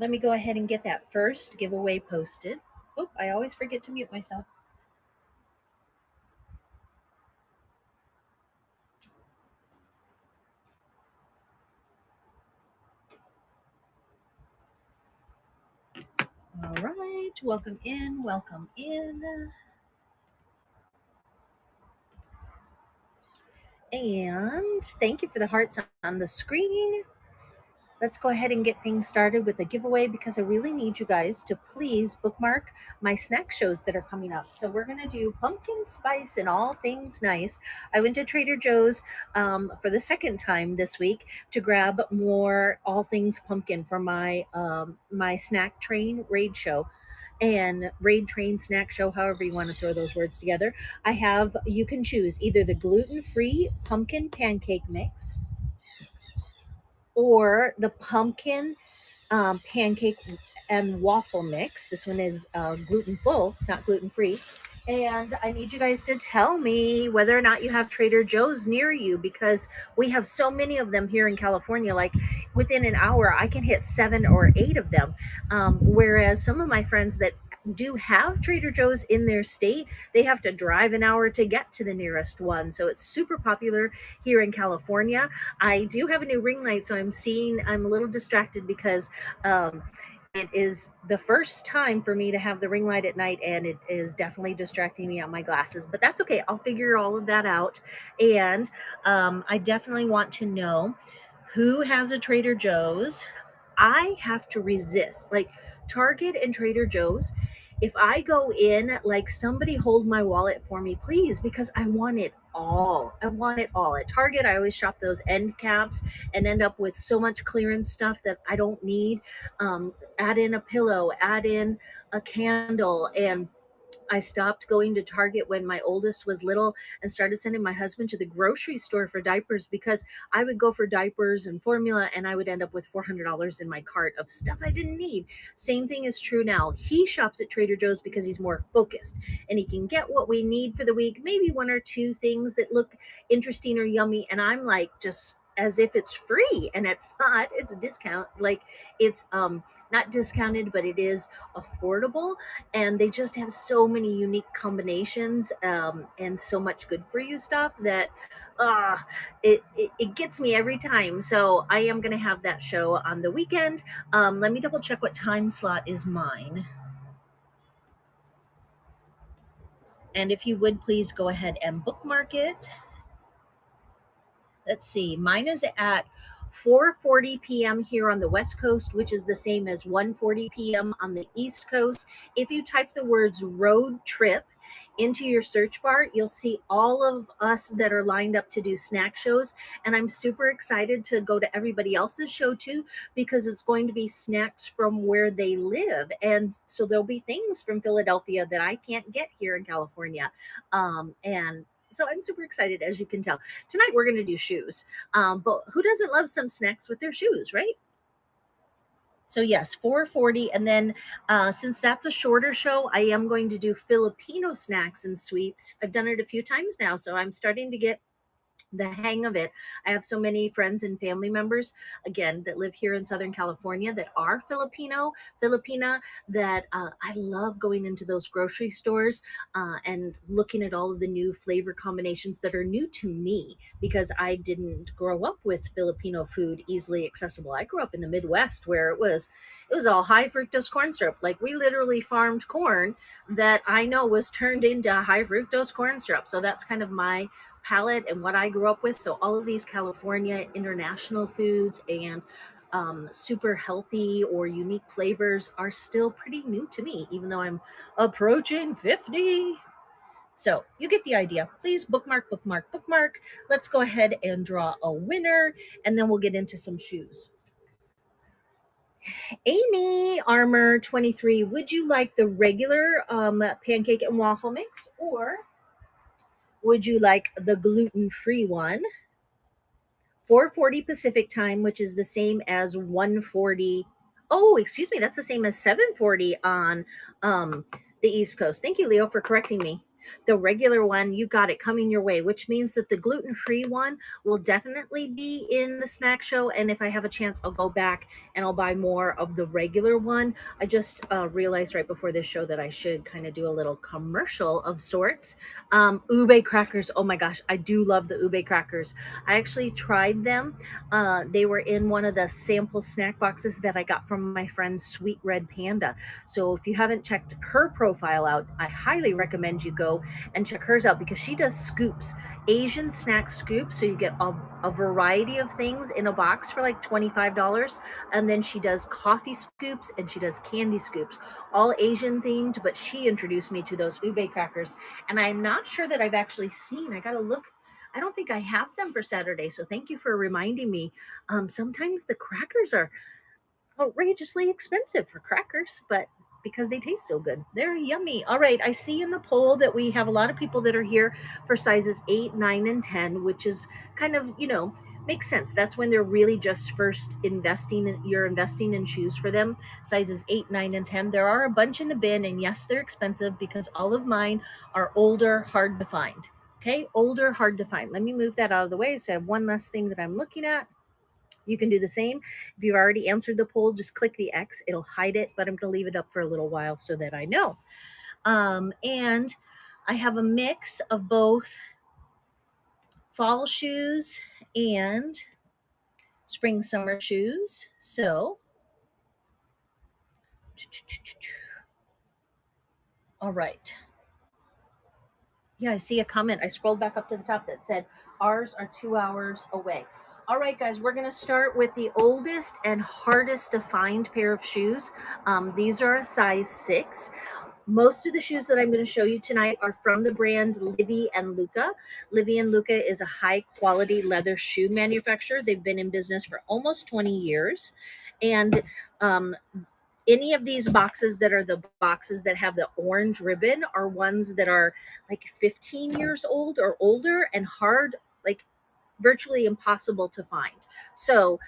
Let me go ahead and get that first giveaway posted. Oh, I always forget to mute myself. All right, welcome in, welcome in. And thank you for the hearts on the screen. Let's go ahead and get things started with a giveaway because I really need you guys to please bookmark my snack shows that are coming up. So we're going to do pumpkin spice and all things nice. I went to Trader Joe's for the second time this week to grab more all things pumpkin for my my snack train raid show and raid train snack show, however you want to throw those words together. You can choose either the gluten-free pumpkin pancake mix or the pumpkin pancake and waffle mix. This one is gluten full, not gluten free. And I need you guys to tell me whether or not you have Trader Joe's near you because we have so many of them here in California. Like within an hour, I can hit 7 or 8 of them. Whereas some of my friends that do have Trader Joe's in their state, they have to drive an hour to get to the nearest one. So it's super popular here in California. I do have a new ring light, so I'm a little distracted because it is the first time for me to have the ring light at night, and it is definitely distracting me on my glasses. But that's okay. I'll figure all of that out. And I definitely want to know who has a Trader Joe's. I have to resist. Like Target and Trader Joe's, if I go in, like somebody hold my wallet for me, please, because I want it all. I want it all. At Target, I always shop those end caps and end up with so much clearance stuff that I don't need. Add in a pillow, add in a candle, and I stopped going to Target when my oldest was little and started sending my husband to the grocery store for diapers because I would go for diapers and formula and I would end up with $400 in my cart of stuff I didn't need. Same thing is true now. He shops at Trader Joe's because he's more focused and he can get what we need for the week, maybe one or two things that look interesting or yummy. And I'm like, just as if it's free, and it's not. It's a discount. Like it's not discounted, but it is affordable, and they just have so many unique combinations and so much good for you stuff that uh, it gets me every time. So I am going to have that show on the weekend. Let me double check what time slot is mine. And if you would please go ahead and bookmark it. Let's see, mine is at 4:40 p.m. here on the West Coast, which is the same as 1:40 p.m. on the East Coast. If you type the words road trip into your search bar, you'll see all of us that are lined up to do snack shows. And I'm super excited to go to everybody else's show too, because it's going to be snacks from where they live. And so there'll be things from Philadelphia that I can't get here in California. And so I'm super excited, as you can tell. Tonight we're going to do shoes. But who doesn't love some snacks with their shoes, right? So yes, 4:40, and then since that's a shorter show, I am going to do Filipino snacks and sweets. I've done it a few times now, so I'm starting to get the hang of it. I have so many friends and family members, again, that live here in Southern California that are Filipina, that I love going into those grocery stores and looking at all of the new flavor combinations that are new to me because I didn't grow up with Filipino food easily accessible. I grew up in the Midwest where it was all high fructose corn syrup. Like we literally farmed corn that I know was turned into high fructose corn syrup. So that's kind of my palate and what I grew up with. So all of these California international foods and super healthy or unique flavors are still pretty new to me, even though I'm approaching 50. So you get the idea. Please bookmark, bookmark, bookmark. Let's go ahead and draw a winner, and then we'll get into some shoes. Amy Armor 23, would you like the regular pancake and waffle mix, or would you like the gluten-free one? 4:40 Pacific time, which is the same as 1:40. Oh, excuse me, that's the same as 7:40 on the East Coast. Thank you, Leo, for correcting me. The regular one, you got it coming your way, which means that the gluten-free one will definitely be in the snack show. And if I have a chance, I'll go back and I'll buy more of the regular one. I just realized right before this show that I should kind of do a little commercial of sorts. Ube crackers. Oh my gosh, I do love the ube crackers. I actually tried them. They were in one of the sample snack boxes that I got from my friend Sweet Red Panda. So if you haven't checked her profile out, I highly recommend you go and check hers out because she does scoops, Asian snack scoops. So you get a variety of things in a box for like $25. And then she does coffee scoops and she does candy scoops, all Asian themed. But she introduced me to those ube crackers. And I'm not sure that I've actually seen, I got to look. I don't think I have them for Saturday. So thank you for reminding me. Sometimes the crackers are outrageously expensive for crackers, but because they taste so good, they're yummy. All right, I see in the poll that we have a lot of people that are here for sizes 8, 9, and 10, which is kind of, makes sense. That's when they're really just first you're investing in shoes for them. Sizes 8, 9, and 10. There are a bunch in the bin, and yes, they're expensive because all of mine are older, hard to find. Okay, older, hard to find. Let me move that out of the way so I have one less thing that I'm looking at. You can do the same. If you've already answered the poll, just click the X. It'll hide it, but I'm going to leave it up for a little while so that I know. And I have a mix of both fall shoes and spring summer shoes. So, all right. Yeah, I see a comment. I scrolled back up to the top that said ours are 2 hours away. All right, guys, we're going to start with the oldest and hardest to find pair of shoes. These are a size 6. Most of the shoes that I'm going to show you tonight are from the brand Livy and Luca. Livy and Luca is a high quality leather shoe manufacturer. They've been in business for almost 20 years. And any of these boxes that are the boxes that have the orange ribbon are ones that are like 15 years old or older and hard, like virtually impossible to find. So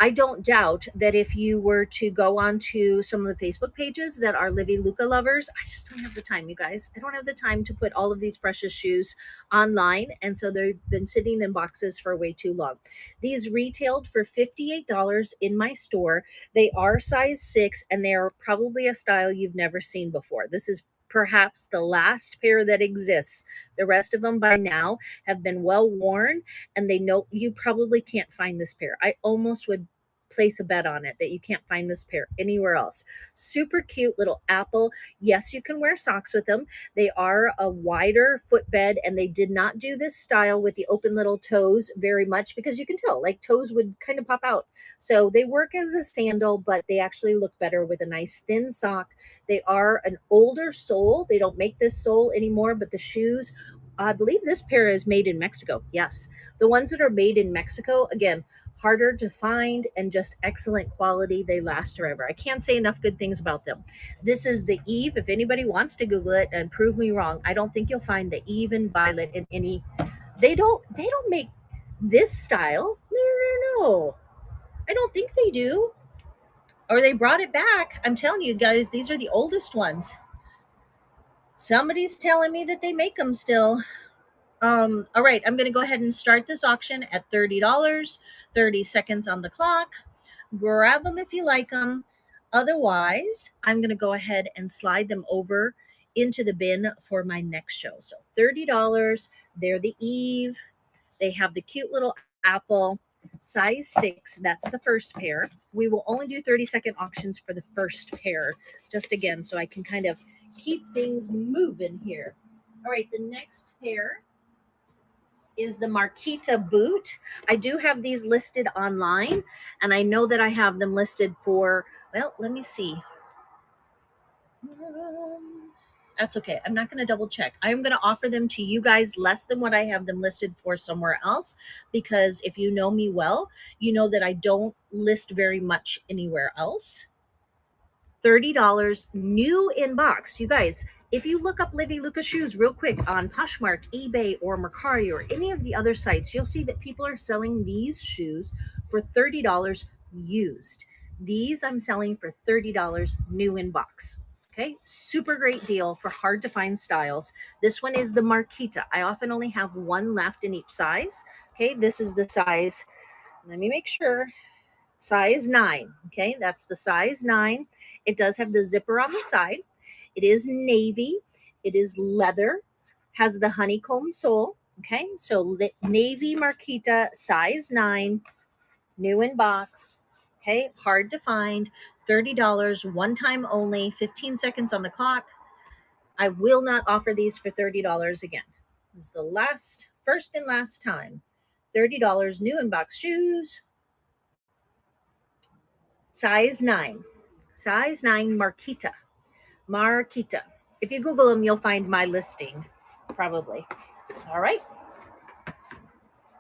I don't doubt that if you were to go onto some of the Facebook pages that are Livy Luca lovers, I just don't have the time, you guys. I don't have the time to put all of these precious shoes online. And so they've been sitting in boxes for way too long. These retailed for $58 in my store. They are size 6 and they are probably a style you've never seen before. This is perhaps the last pair that exists. The rest of them by now have been well worn and they know you probably can't find this pair. I almost would place a bet on it that you can't find this pair anywhere else. Super cute little apple. Yes, you can wear socks with them. They are a wider footbed and they did not do this style with the open little toes very much because you can tell like toes would kind of pop out. So they work as a sandal, but they actually look better with a nice thin sock. They are an older sole. They don't make this sole anymore, but the shoes, I believe this pair is made in Mexico. Yes. The ones that are made in Mexico, again, harder to find and just excellent quality. They last forever. I can't say enough good things about them. This is the Eve. If anybody wants to Google it and prove me wrong, I don't think you'll find the Eve and Violet in any. They don't make this style. No. I don't think they do. Or they brought it back. I'm telling you guys, these are the oldest ones. Somebody's telling me that they make them still. All right, I'm going to go ahead and start this auction at $30, 30 seconds on the clock. Grab them if you like them. Otherwise, I'm going to go ahead and slide them over into the bin for my next show. So $30, they're the Eve. They have the cute little apple, size 6. That's the first pair. We will only do 30-second auctions for the first pair, just again, so I can kind of keep things moving here. All right, the next pair is the Marquita boot. I do have these listed online, and I know that I have them listed for, well, let me see. That's okay. I'm not going to double check. I'm going to offer them to you guys less than what I have them listed for somewhere else, because if you know me well, you know that I don't list very much anywhere else. $30 new in box. You guys, if you look up Livy Luca shoes real quick on Poshmark, eBay, or Mercari, or any of the other sites, you'll see that people are selling these shoes for $30 used. These I'm selling for $30 new in box. Okay, super great deal for hard to find styles. This one is the Marquita. I often only have one left in each size. Okay, this is the size, let me make sure, size 9. Okay, that's the size 9. It does have the zipper on the side. It is navy. It is leather, has the honeycomb sole. Okay, so navy Marquita, size 9, new in box. Okay, hard to find, $30, one time only, 15 seconds on the clock. I will not offer these for $30 again. This is the first and last time. $30, new in box shoes, size 9. Size 9 Marquita. Marquita. If you Google them, you'll find my listing, probably. All right.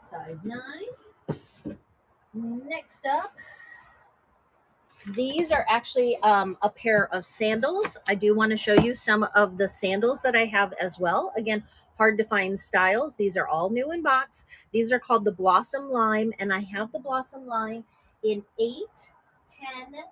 Size 9. Next up, these are actually a pair of sandals. I do want to show you some of the sandals that I have as well. Again, hard to find styles. These are all new in box. These are called the Blossom Lime, and I have the Blossom Lime in 8, 10,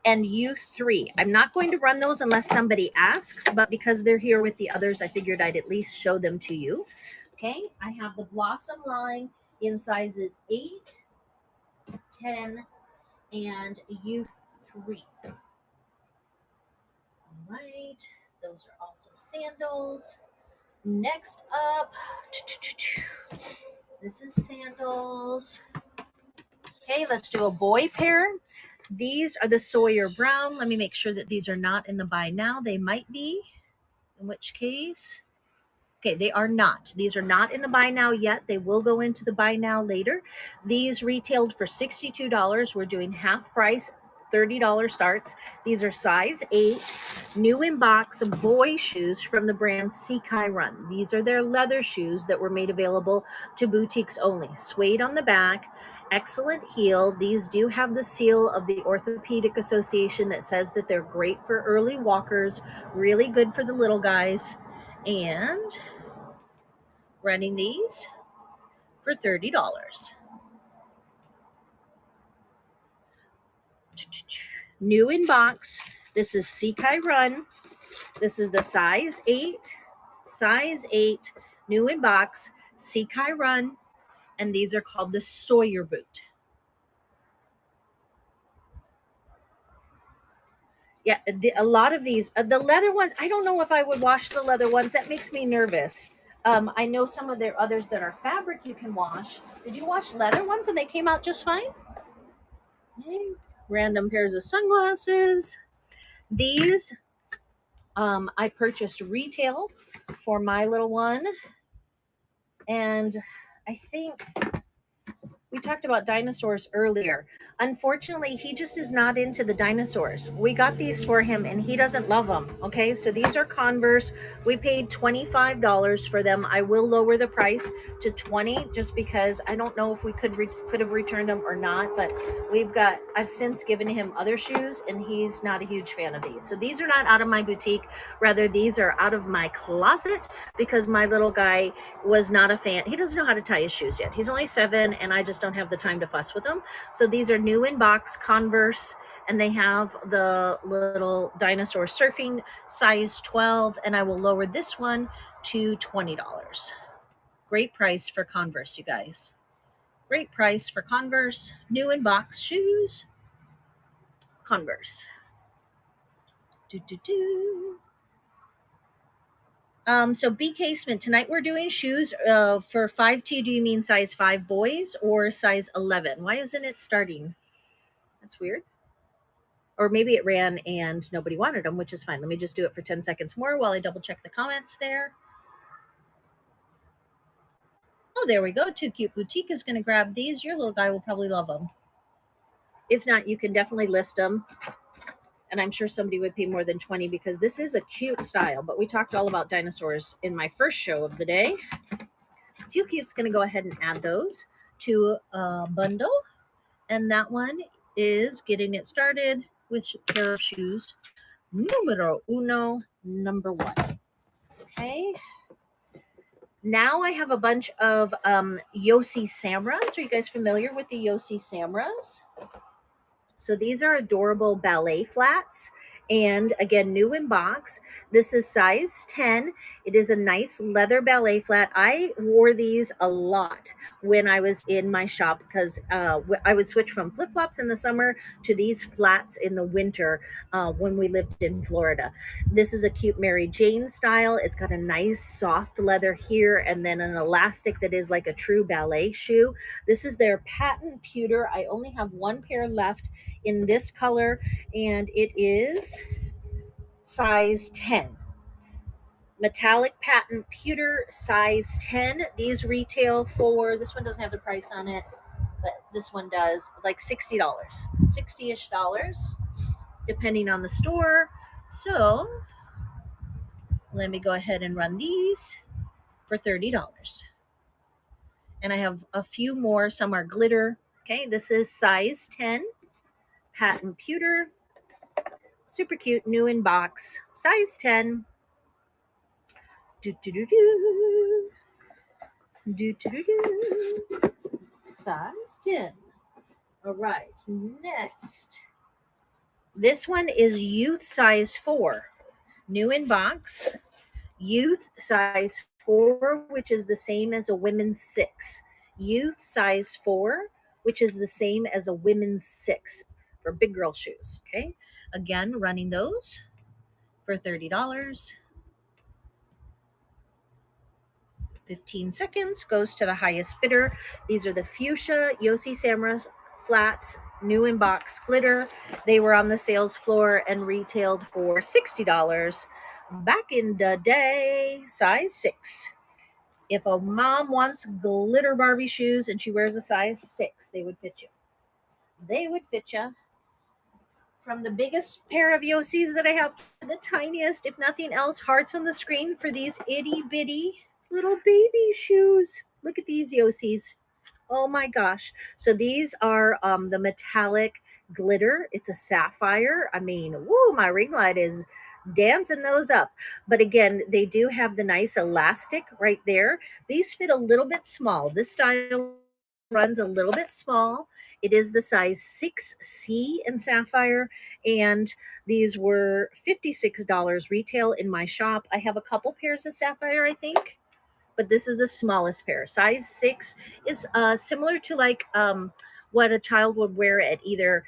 and U3. I'm not going to run those unless somebody asks, but because they're here with the others, I figured I'd at least show them to you. Okay, I have the Blossom Line in sizes 8, 10, and U3. All right, those are also sandals. Next up, this is sandals. Okay, let's do a boy pair. These are the Sawyer Brown. Let me make sure that these are not in the buy now. They might be, in which case, okay, they are not. These are not in the buy now yet. They will go into the buy now later. These retailed for $62. We're doing half price, $30 starts. These are size 8, new in box boy shoes from the brand Sekai Run. These are their leather shoes that were made available to boutiques only. Suede on the back, excellent heel. These do have the seal of the Orthopedic Association that says that they're great for early walkers, really good for the little guys. And running these for $30. New in box. This is Sekai Run. This is the size 8. Size 8. New in box. Sekai Run. And these are called the Sawyer boot. Yeah, a lot of these, the leather ones, I don't know if I would wash the leather ones. That makes me nervous. I know some of their others that are fabric you can wash. Did you wash leather ones and they came out just fine? Okay. Random pairs of sunglasses. These I purchased retail for my little one. And I think we talked about dinosaurs earlier. Unfortunately, he just is not into the dinosaurs. We got these for him and he doesn't love them. Okay, so these are Converse. We paid $25 for them. I will lower the price to $20 just because I don't know if we could have returned them or not. But I've since given him other shoes and he's not a huge fan of these. So these are not out of my boutique. Rather, these are out of my closet because my little guy was not a fan. He doesn't know how to tie his shoes yet. He's only 7 and I just don't have the time to fuss with him. So these are new in box Converse and they have the little dinosaur surfing, size 12, and I will lower this one to $20. Great price for Converse, you guys. Great price for Converse. New in box shoes. Converse. So B Casement, tonight we're doing shoes for 5T. Do you mean size 5 boys or size 11? Why isn't it starting? That's weird. Or maybe it ran and nobody wanted them, which is fine. Let me just do it for 10 seconds more while I double check the comments there. Oh, there we go. Too Cute Boutique is going to grab these. Your little guy will probably love them. If not, you can definitely list them. And I'm sure somebody would pay more than $20 because this is a cute style. But we talked all about dinosaurs in my first show of the day. Too Cute's going to go ahead and add those to a bundle. And that one is getting it started with a pair of shoes. Numero uno, number 1. Okay. Now I have a bunch of Yossi Samras. Are you guys familiar with the Yossi Samras? So these are adorable ballet flats. And again, new in box. This is size 10. It is a nice leather ballet flat. I wore these a lot when I was in my shop because I would switch from flip flops in the summer to these flats in the winter when we lived in Florida. This is a cute Mary Jane style. It's got a nice soft leather here and then an elastic that is like a true ballet shoe. This is their patent pewter. I only have one pair left in this color, and it is size 10. Metallic patent pewter, size 10. These retail for, this one doesn't have the price on it, but this one does, like $60. 60-ish dollars, depending on the store. So let me go ahead and run these for $30. And I have a few more. Some are glitter. Okay, this is size 10. Patent pewter. Super cute, new in box. Size 10. Do do do do. Do do do do. Size 10. All right, next. This one is youth size 4. New in box. Youth size 4, which is the same as a women's 6. Youth size 4, which is the same as a women's 6 for big girl shoes. Okay, again, running those for $30. 15 seconds goes to the highest bidder. These are the fuchsia Yossi Samra flats, new in box glitter. They were on the sales floor and retailed for $60 back in the day. Size 6. If a mom wants glitter Barbie shoes and she wears a size 6, they would fit you. They would fit you. From the biggest pair of Yossis that I have to the tiniest, if nothing else, hearts on the screen for these itty bitty little baby shoes. Look at these Yossis. Oh my gosh. So these are the metallic glitter. It's a sapphire. I mean, woo, my ring light is dancing those up. But again, they do have the nice elastic right there. These fit a little bit small. This style runs a little bit small. It is the size 6C in sapphire, and these were $56 retail in my shop. I have a couple pairs of sapphire, I think, but this is the smallest pair. Size 6 is similar to like what a child would wear at either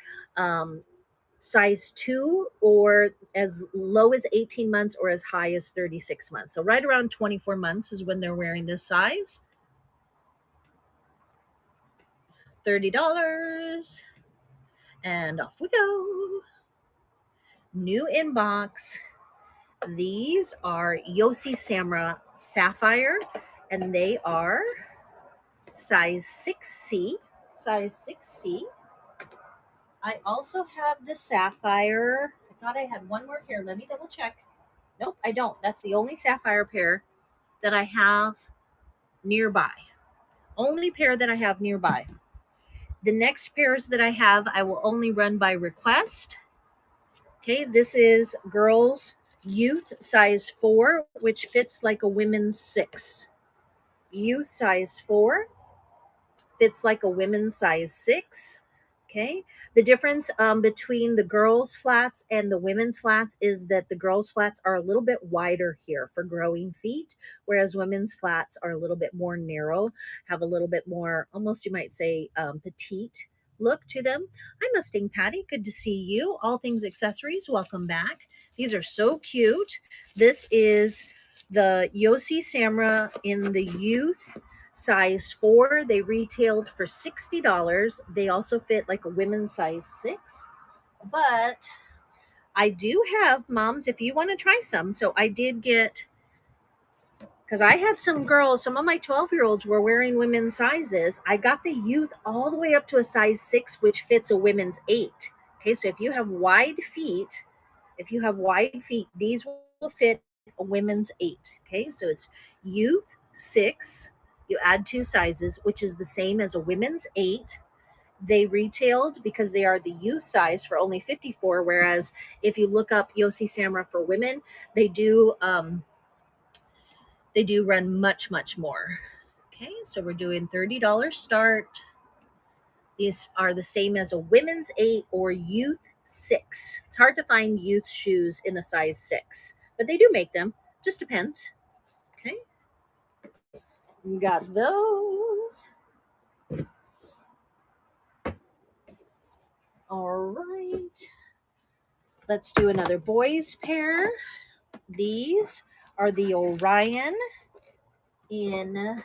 size 2 or as low as 18 months or as high as 36 months. So right around 24 months is when they're wearing this size. $30. And off we go. New inbox. These are Yossi Samra Sapphire, and they are size 6C. Size 6C. I also have the Sapphire. I thought I had one more pair. Let me double check. Nope, I don't. That's the only Sapphire pair that I have nearby. Only pair that I have nearby. The next pairs that I have, I will only run by request. Okay, this is girls youth size 4, which fits like a women's 6. Youth size 4 fits like a women's size 6. Okay, the difference between the girls flats and the women's flats is that the girls flats are a little bit wider here for growing feet, whereas women's flats are a little bit more narrow, have a little bit more, almost you might say, petite look to them. Hi, Mustang Patty. Good to see you. All Things Accessories. Welcome back. These are so cute. This is the Yossi Samra in the youth size 4. They retailed for $60. They also fit like a women's size 6. But I do have, moms, if you want to try some. So I did get, because I had some girls, some of my 12-year-olds were wearing women's sizes. I got the youth all the way up to a size 6, which fits a women's 8. Okay, so if you have wide feet, these will fit a women's 8. Okay, so it's youth 6. You add 2 sizes, which is the same as a women's 8. They retailed, because they are the youth size, for only $54. Whereas if you look up Yossi Samra for women, they do run much, much more. Okay, so we're doing $30 start. These are the same as a women's 8 or youth 6. It's hard to find youth shoes in a size 6, but they do make them. Just depends. Okay. Got those. All right. Let's do another boys pair. These are the Orion in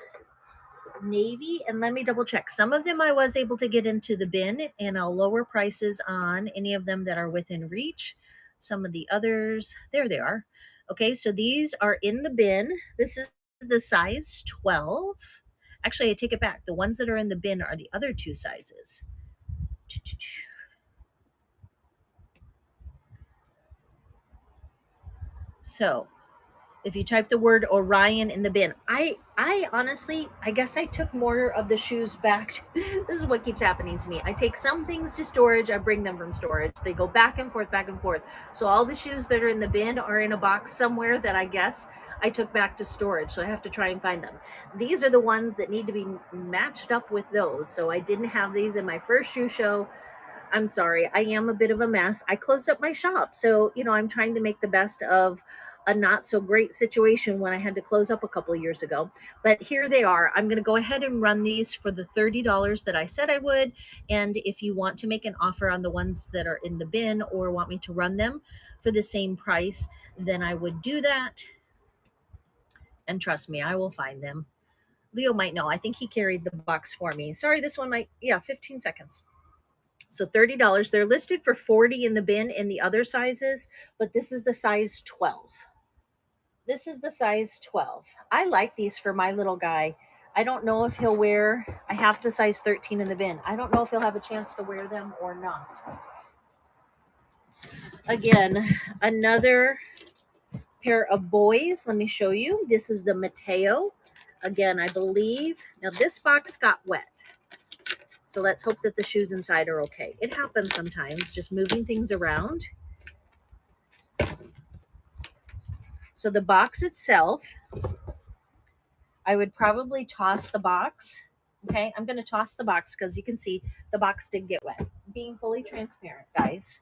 navy, and let me double check. Some of them I was able to get into the bin, and I'll lower prices on any of them that are within reach. Some of the others, there they are. Okay, so these are in the bin. This is the size 12. Actually, I take it back. The ones that are in the bin are the other two sizes. So if you type the word Orion in the bin, I honestly, I guess I took more of the shoes back. This is what keeps happening to me. I take some things to storage, I bring them from storage. They go back and forth, back and forth. So all the shoes that are in the bin are in a box somewhere that I guess I took back to storage. So I have to try and find them. These are the ones that need to be matched up with those. So I didn't have these in my first shoe show. I'm sorry, I am a bit of a mess. I closed up my shop. So, I'm trying to make the best of a not so great situation when I had to close up a couple of years ago. But here they are. I'm going to go ahead and run these for the $30 that I said I would. And if you want to make an offer on the ones that are in the bin or want me to run them for the same price, then I would do that. And trust me, I will find them. Leo might know. I think he carried the box for me. Sorry, this one might, 15 seconds. So $30. They're listed for 40 in the bin in the other sizes, but this is the size 12. This is the size 12. I like these for my little guy. I don't know if he'll wear, I have the size 13 in the bin. I don't know if he'll have a chance to wear them or not. Again, another pair of boys. Let me show you. This is the Mateo. Again, I believe, now this box got wet. So let's hope that the shoes inside are okay. It happens sometimes, just moving things around. So the box itself, I would probably toss the box. Okay, I'm going to toss the box because you can see the box did get wet. Being fully transparent, guys.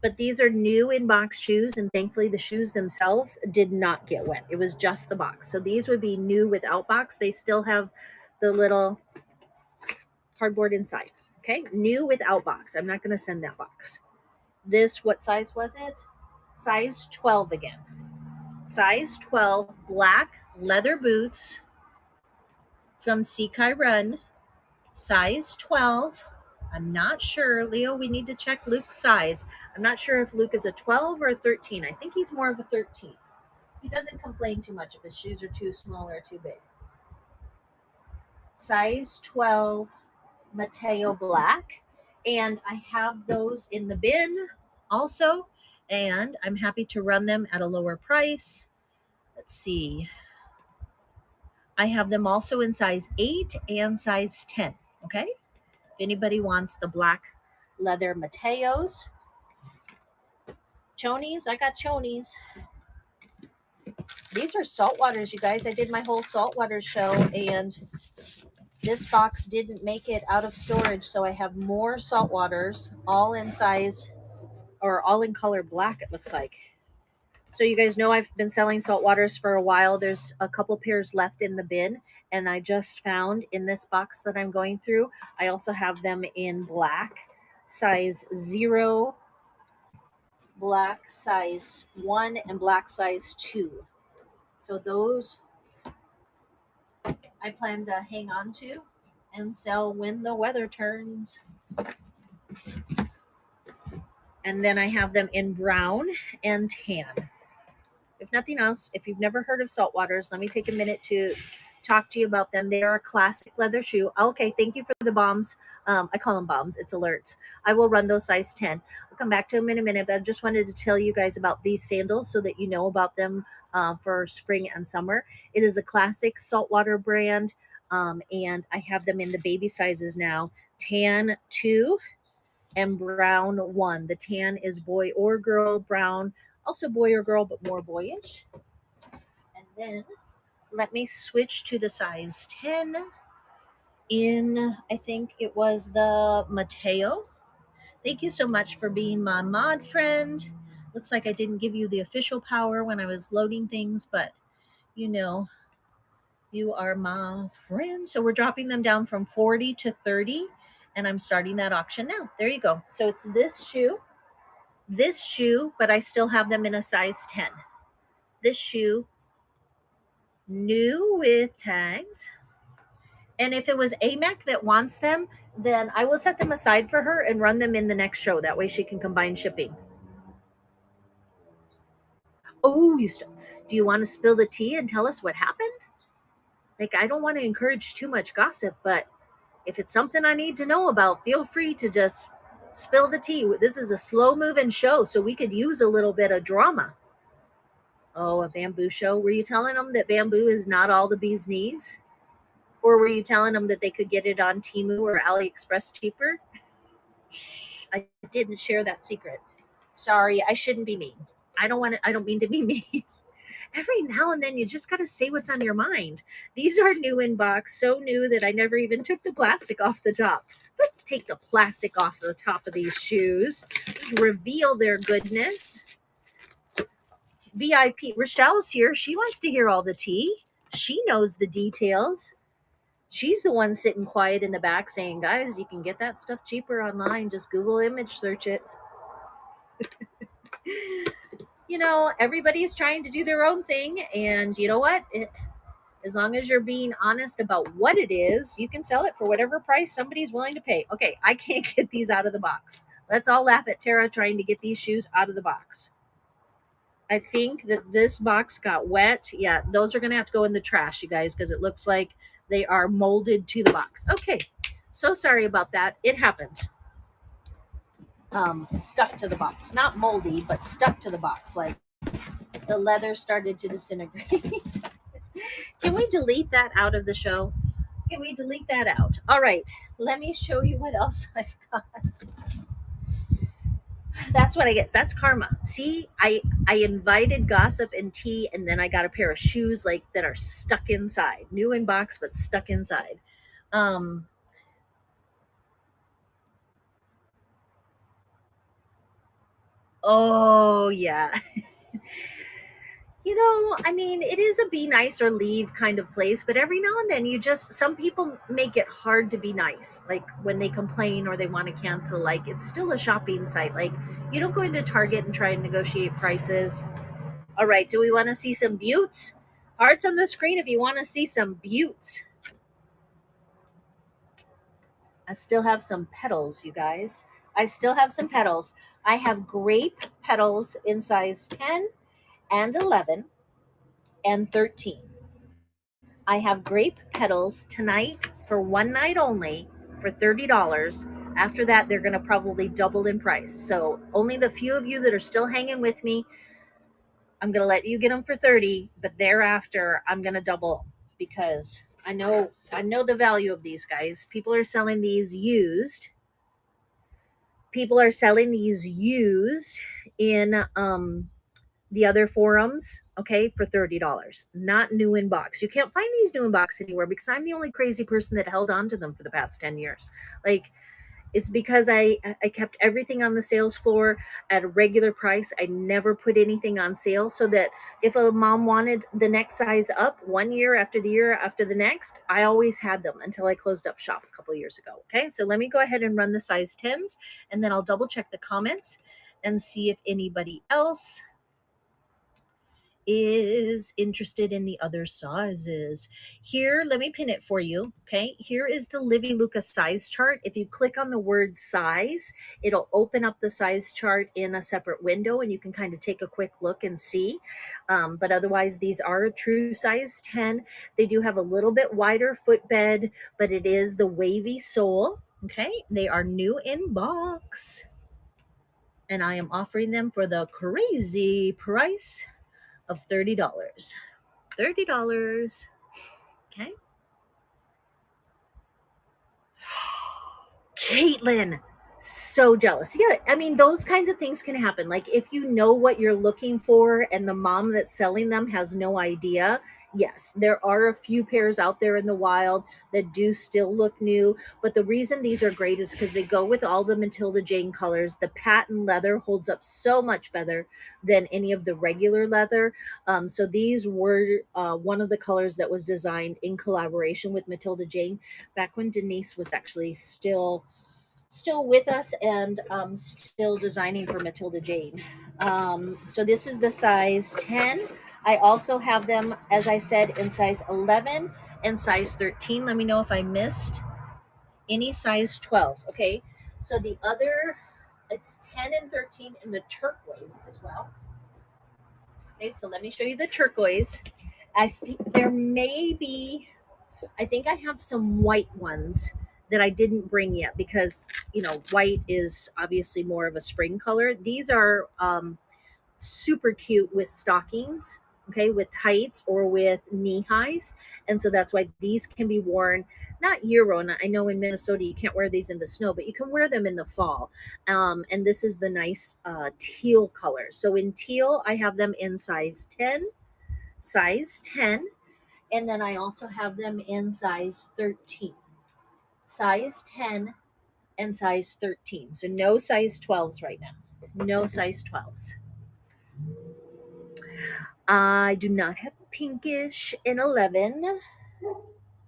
But these are new in-box shoes, and thankfully the shoes themselves did not get wet. It was just the box. So these would be new without box. They still have the little cardboard inside. Okay, new without box. I'm not going to send that box. This, what size was it? Size 12 again. Size 12, black leather boots from Sekai Run. Size 12. I'm not sure. Leo, we need to check Luke's size. I'm not sure if Luke is a 12 or a 13. I think he's more of a 13. He doesn't complain too much if his shoes are too small or too big. Size 12, Mateo black. And I have those in the bin also. And I'm happy to run them at a lower price. Let's see. I have them also in size 8 and size 10. Okay. If anybody wants the black leather Mateos. Chonies, I got chonies. These are saltwaters, you guys. I did my whole saltwater show, and this box didn't make it out of storage, so I have more saltwaters, all in size, or all in color black, it looks like. So you guys know I've been selling saltwaters for a while. There's a couple pairs left in the bin, and I just found in this box that I'm going through, I also have them in black, size 0, black size 1, and black size 2. So those I plan to hang on to and sell when the weather turns. And then I have them in brown and tan. If nothing else, if you've never heard of saltwaters, let me take a minute to talk to you about them. They are a classic leather shoe. Okay, thank you for the bombs. I call them bombs. It's alerts. I will run those size 10. I'll come back to them in a minute, but I just wanted to tell you guys about these sandals so that you know about them for spring and summer. It is a classic saltwater brand, and I have them in the baby sizes now. Tan 2 and brown 1. The tan is boy or girl, brown also boy or girl, but more boyish. And then let me switch to the size 10 in, I think it was the Mateo. Thank you so much for being my mod friend. Looks like I didn't give you the official power when I was loading things, but you know, you are my friend. So we're dropping them down from 40 to 30, and I'm starting that auction now. There you go. So it's this shoe, but I still have them in a size 10. This shoe, new with tags. And if it was AMAC that wants them, then I will set them aside for her and run them in the next show. That way she can combine shipping. Oh, do you want to spill the tea and tell us what happened? Like, I don't want to encourage too much gossip, but if it's something I need to know about, feel free to just spill the tea. This is a slow moving show, so we could use a little bit of drama. Oh, a bamboo show. Were you telling them that bamboo is not all the bee's knees? Or were you telling them that they could get it on Temu or AliExpress cheaper? Shh, I didn't share that secret. Sorry, I shouldn't be mean. I don't mean to be mean. Every now and then you just got to say what's on your mind. These are new in box, so new that I never even took the plastic off the top. Let's take the plastic off the top of these shoes. Just reveal their goodness. VIP Rochelle's here. She wants to hear all the tea. She knows the details. She's the one sitting quiet in the back saying, guys, you can get that stuff cheaper online. Just Google image search it. You know, everybody's trying to do their own thing. And you know what? As long as you're being honest about what it is, you can sell it for whatever price somebody's willing to pay. Okay, I can't get these out of the box. Let's all laugh at Tara trying to get these shoes out of the box. I think that this box got wet. Yeah, those are going to have to go in the trash, you guys, because it looks like they are molded to the box. Okay, so sorry about that. It happens. Stuck to the box. Not moldy, but stuck to the box. Like the leather started to disintegrate. Can we delete that out of the show? Can we delete that out? All right, let me show you what else I've got. That's what I get. That's karma. See, I invited gossip and tea, and then I got a pair of shoes like that are stuck inside. New in box, but stuck inside. Oh yeah. You know, I mean, it is a be nice or leave kind of place, but every now and then some people make it hard to be nice. Like when they complain or they want to cancel, like it's still a shopping site. Like you don't go into Target and try and negotiate prices. All right, do we want to see some buttes? Hearts on the screen if you want to see some buttes. I still have some petals, you guys. I still have some petals. I have grape petals in size 10 and 11 and 13. I have grape petals tonight for one night only for $30. After that, they're going to probably double in price. So only the few of you that are still hanging with me, I'm going to let you get them for 30, but thereafter I'm going to double because I know the value of these guys. People are selling these used. People are selling these used in the other forums, okay, for $30, not new in box. You can't find these new in box anywhere because I'm the only crazy person that held on to them for the past 10 years. Like, it's because I kept everything on the sales floor at a regular price. I never put anything on sale so that if a mom wanted the next size up 1 year after the next, I always had them until I closed up shop a couple years ago. Okay, so let me go ahead and run the size 10s and then I'll double check the comments and see if anybody else is interested in the other sizes. Here, let me pin it for you. Okay, here is the Livy Luca size chart. If you click on the word size, it'll open up the size chart in a separate window and you can kind of take a quick look and see. But otherwise, these are a true size 10. They do have a little bit wider footbed, but it is the wavy sole. Okay, they are new in box. And I am offering them for the crazy price of $30. $30. Okay. Caitlin, so jealous. Yeah, I mean, those kinds of things can happen. Like if you know what you're looking for and the mom that's selling them has no idea, Yes, there are a few pairs out there in the wild that do still look new, but the reason these are great is because they go with all the Matilda Jane colors. The patent leather holds up so much better than any of the regular leather. So these were one of the colors that was designed in collaboration with Matilda Jane back when Denise was actually still with us and still designing for Matilda Jane. So this is the size 10. I also have them, as I said, in size 11 and size 13. Let me know if I missed any size 12s. Okay. So the other, it's 10 and 13 in the turquoise as well. Okay. So let me show you the turquoise. I think there may be, I think I have some white ones that I didn't bring yet because, white is obviously more of a spring color. These are super cute with stockings, okay, with tights or with knee highs. And so that's why these can be worn not year round. I know in Minnesota you can't wear these in the snow, but you can wear them in the fall. And this is the nice teal color. So in teal, I have them in size 10, and then I also have them in size 13. Size 10 and size 13. So no size 12s right now. No size 12s. I do not have pinkish in 11.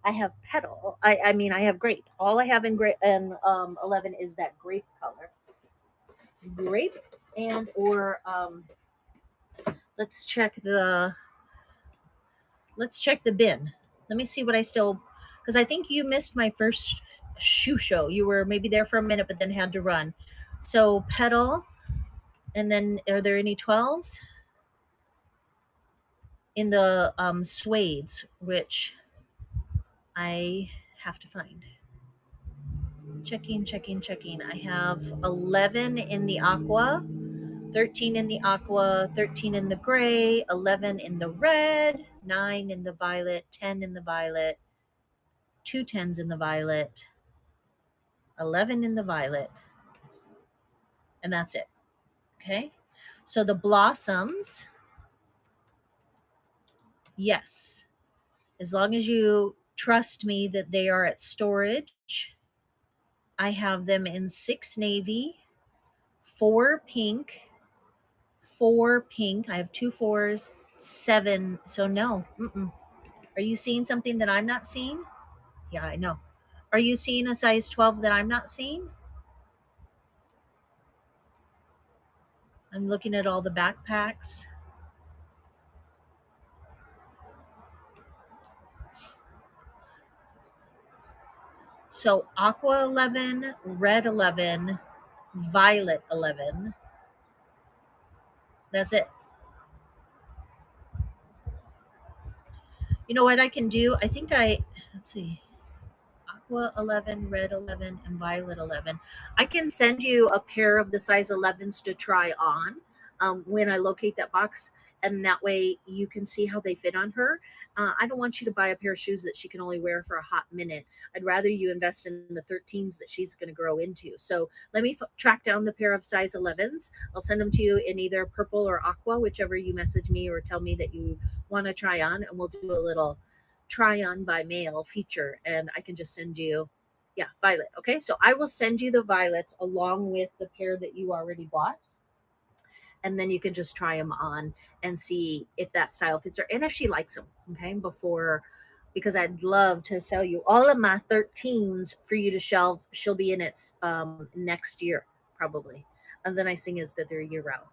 I have petal. I mean, I have grape. All I have in grape in 11 is that grape color. Grape and or let's check the bin. Let me see what I still, because I think you missed my first shoe show. You were maybe there for a minute, but then had to run. So petal, and then are there any 12s in the suedes, which I have to find. Checking. I have 11 in the aqua, 13 in the aqua, 13 in the gray, 11 in the red, 9 in the violet, 10 in the violet, 2 10s in the violet, 11 in the violet, and that's it. Okay. So the blossoms, yes, as long as you trust me that they are at storage, I have them in 6 navy, 4 pink, 4 pink. I have 2 4s, 7. So no. Are you seeing something that I'm not seeing? Yeah, I know. Are you seeing a size 12 that I'm not seeing? I'm looking at all the backpacks. So aqua 11, red 11, violet 11. That's it. You know what I can do? I think let's see. Aqua 11, red 11, and violet 11. I can send you a pair of the size 11s to try on when I locate that box. And that way you can see how they fit on her. I don't want you to buy a pair of shoes that she can only wear for a hot minute. I'd rather you invest in the 13s that she's going to grow into. So let me track down the pair of size 11s. I'll send them to you in either purple or aqua, whichever you message me or tell me that you want to try on. And we'll do a little try on by mail feature, and I can just send you, yeah, violet. Okay, so I will send you the violets along with the pair that you already bought, and then you can just try them on and see if that style fits her and if she likes them. Okay, because I'd love to sell you all of my 13s for you to shelve. She'll be in it next year probably. And the nice thing is that they're year round.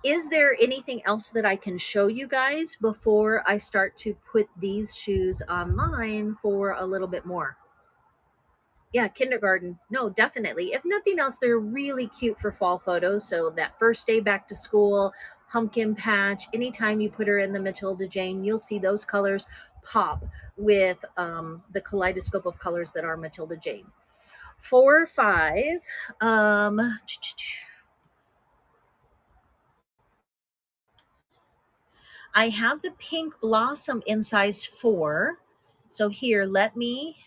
Is there anything else that I can show you guys before I start to put these shoes online for a little bit more? Yeah, kindergarten. No, definitely. If nothing else, they're really cute for fall photos. So that first day back to school, pumpkin patch, anytime you put her in the Matilda Jane, you'll see those colors pop with the kaleidoscope of colors that are Matilda Jane. 4 or 5. I have the pink blossom in size 4. So here, let me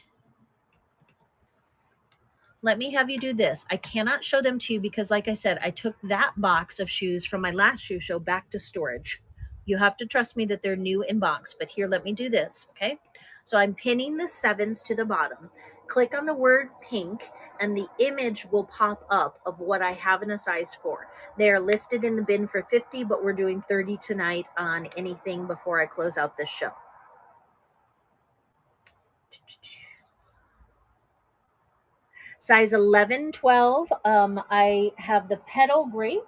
have you do this. I cannot show them to you because, like I said, I took that box of shoes from my last shoe show back to storage. You have to trust me that they're new in box, but here, let me do this, okay? So I'm pinning the 7s to the bottom. Click on the word pink, and the image will pop up of what I have in a size 4. They are listed in the bin for 50, but we're doing 30 tonight on anything before I close out this show. Size 11, 12. I have the petal grape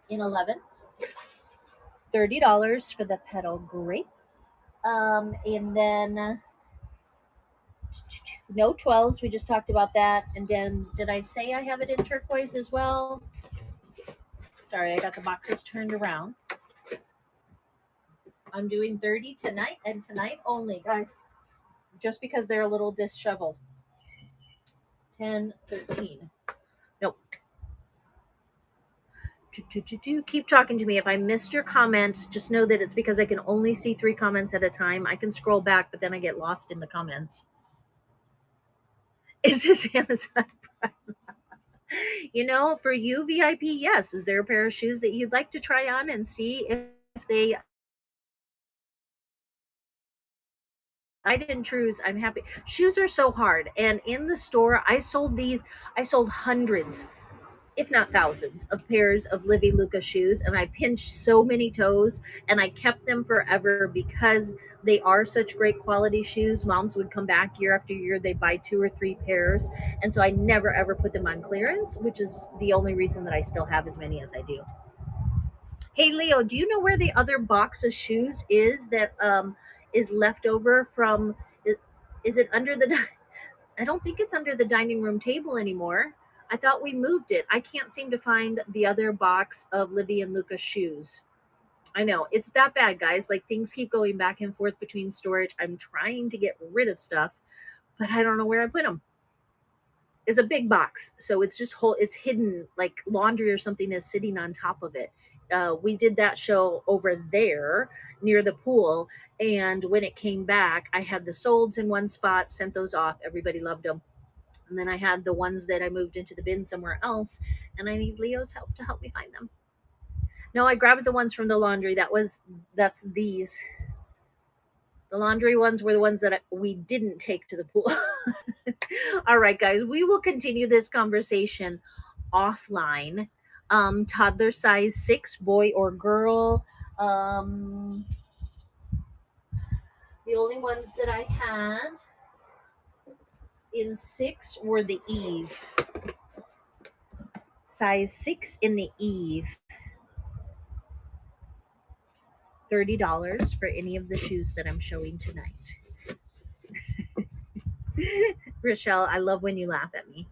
in 11. $30 for the petal grape. And then no 12s. We just talked about that. And then did I say I have it in turquoise as well? Sorry, I got the boxes turned around. I'm doing 30 tonight and tonight only, guys. Just because they're a little disheveled. 10, 13. Nope. Keep talking to me. If I missed your comment, just know that it's because I can only see 3 comments at a time. I can scroll back, but then I get lost in the comments. Is this Amazon Prime? You know, for you, VIP, yes. Is there a pair of shoes that you'd like to try on and see if they I didn't choose? I'm happy. Shoes are so hard. And in the store, I sold hundreds, if not thousands, of pairs of Livy Luca shoes. And I pinched so many toes and I kept them forever because they are such great quality shoes. Moms would come back year after year. They'd buy 2 or 3 pairs. And so I never ever put them on clearance, which is the only reason that I still have as many as I do. Hey Leo, do you know where the other box of shoes is that is left over from? Is it under the? I don't think it's under the dining room table anymore. I thought we moved it. I can't seem to find the other box of Livy and Luca shoes. I know it's that bad, guys. Like things keep going back and forth between storage. I'm trying to get rid of stuff, but I don't know where I put them. It's a big box, so it's just whole. It's hidden, like laundry or something is sitting on top of it. We did that show over there near the pool, and when it came back, I had the solds in one spot, sent those off. Everybody loved them, and then I had the ones that I moved into the bin somewhere else, and I need Leo's help to help me find them. No, I grabbed the ones from the laundry. That's these. The laundry ones were the ones that we didn't take to the pool. All right, guys, we will continue this conversation offline. Toddler size 6, boy or girl. The only ones that I had in 6 were the Eve. Size 6 in the Eve. $30 for any of the shoes that I'm showing tonight. Rochelle, I love when you laugh at me.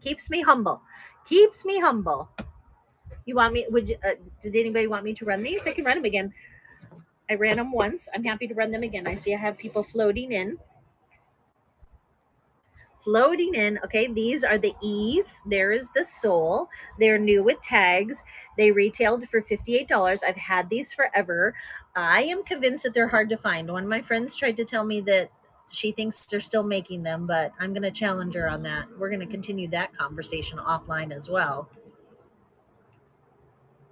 Keeps me humble. Keeps me humble. You want me? Did anybody want me to run these? I can run them again. I ran them once. I'm happy to run them again. I see I have people floating in. Okay, these are the Eve. There is the sole. They're new with tags. They retailed for $58. I've had these forever. I am convinced that they're hard to find. One of my friends tried to tell me that she thinks they're still making them, but I'm going to challenge her on that. We're going to continue that conversation offline as well.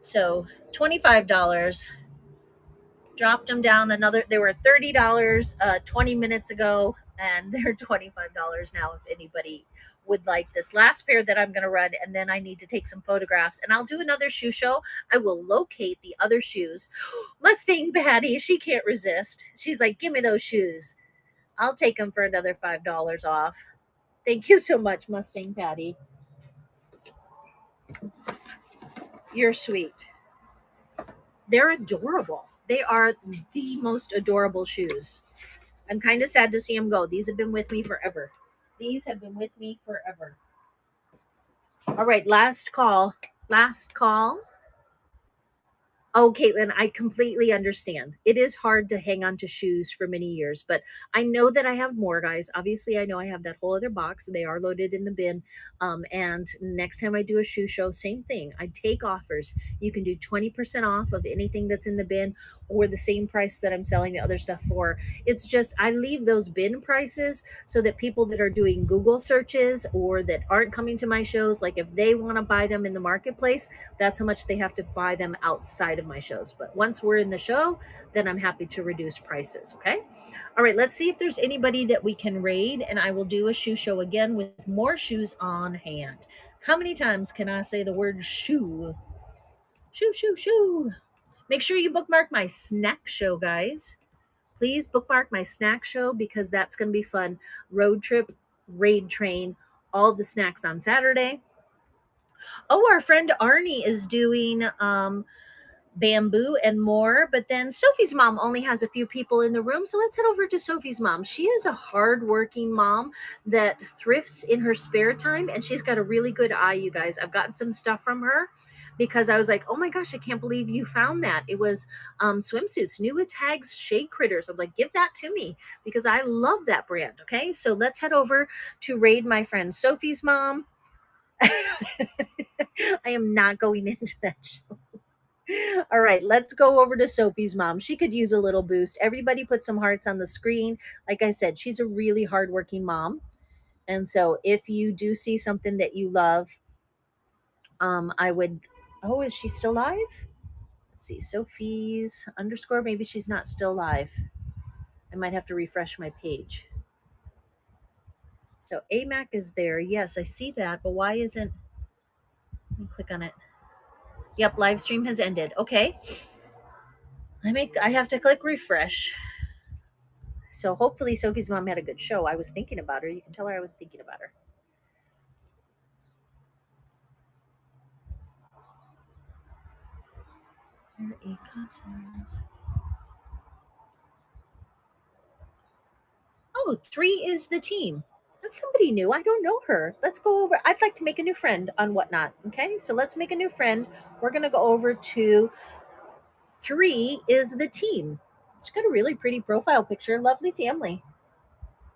So $25. Dropped them down another. They were $30 20 minutes ago, and they're $25 now if anybody would like this last pair that I'm going to run. And then I need to take some photographs, and I'll do another shoe show. I will locate the other shoes. Mustang Patty, she can't resist. She's like, give me those shoes. I'll take them for another $5 off. Thank you so much, Mustang Patty. You're sweet. They're adorable. They are the most adorable shoes. I'm kind of sad to see them go. These have been with me forever. These have been with me forever. All right, last call. Last call. Oh, Caitlin, I completely understand. It is hard to hang on to shoes for many years, but I know that I have more, guys. Obviously, I know I have that whole other box. They are loaded in the bin. And next time I do a shoe show, same thing. I take offers. You can do 20% off of anything that's in the bin, or the same price that I'm selling the other stuff for. It's just I leave those bin prices so that people that are doing Google searches or that aren't coming to my shows, like if they want to buy them in the marketplace, that's how much they have to buy them outside of my shows. But once we're in the show, then I'm happy to reduce prices. Okay. All right. Let's see if there's anybody that we can raid, and I will do a shoe show again with more shoes on hand. How many times can I say the word shoe? Shoo, shoo, shoo. Make sure you bookmark my snack show, guys. Please bookmark my snack show because that's going to be fun. Road trip, raid train, all the snacks on Saturday. Oh, our friend Arnie is doing bamboo and more. But then Sophie's mom only has a few people in the room. So let's head over to Sophie's mom. She is a hardworking mom that thrifts in her spare time. And she's got a really good eye, you guys. I've gotten some stuff from her because I was like, oh my gosh, I can't believe you found that. It was swimsuits, new with tags, shade critters. I'm like, give that to me because I love that brand. Okay. So let's head over to raid my friend Sophie's mom. I am not going into that show. All right, let's go over to Sophie's mom. She could use a little boost. Everybody put some hearts on the screen. Like I said, she's a really hardworking mom. And so if you do see something that you love, I would, oh, is she still live? Let's see, Sophie's underscore. Maybe she's not still live. I might have to refresh my page. So AMAC is there. Yes, I see that. But why isn't, let me click on it. Yep, live stream has ended. Okay. I have to click refresh. So hopefully Sophie's mom had a good show. I was thinking about her. You can tell her I was thinking about her. Oh, 3 is the team. That's somebody new. I don't know her. Let's go over. I'd like to make a new friend on Whatnot. Okay, so let's make a new friend. We're going to go over to 3 is the team. She's got a really pretty profile picture. Lovely family.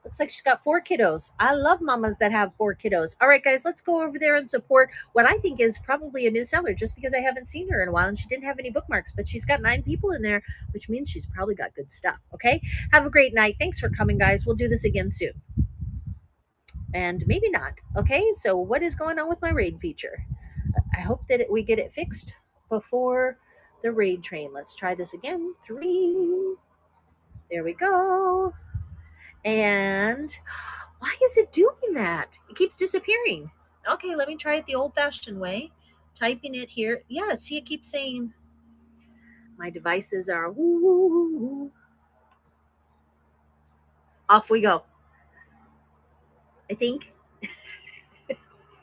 Looks like she's got 4 kiddos. I love mamas that have 4 kiddos. All right, guys, let's go over there and support what I think is probably a new seller just because I haven't seen her in a while and she didn't have any bookmarks, but she's got 9 people in there, which means she's probably got good stuff. Okay. Have a great night. Thanks for coming, guys. We'll do this again soon. And maybe not. Okay. So, what is going on with my raid feature? I hope that we get it fixed before the raid train. Let's try this again. 3. There we go. And why is it doing that? It keeps disappearing. Okay, let me try it the old fashioned way. Typing it here. Yeah, see, it keeps saying my devices are woo. Off we go. I think.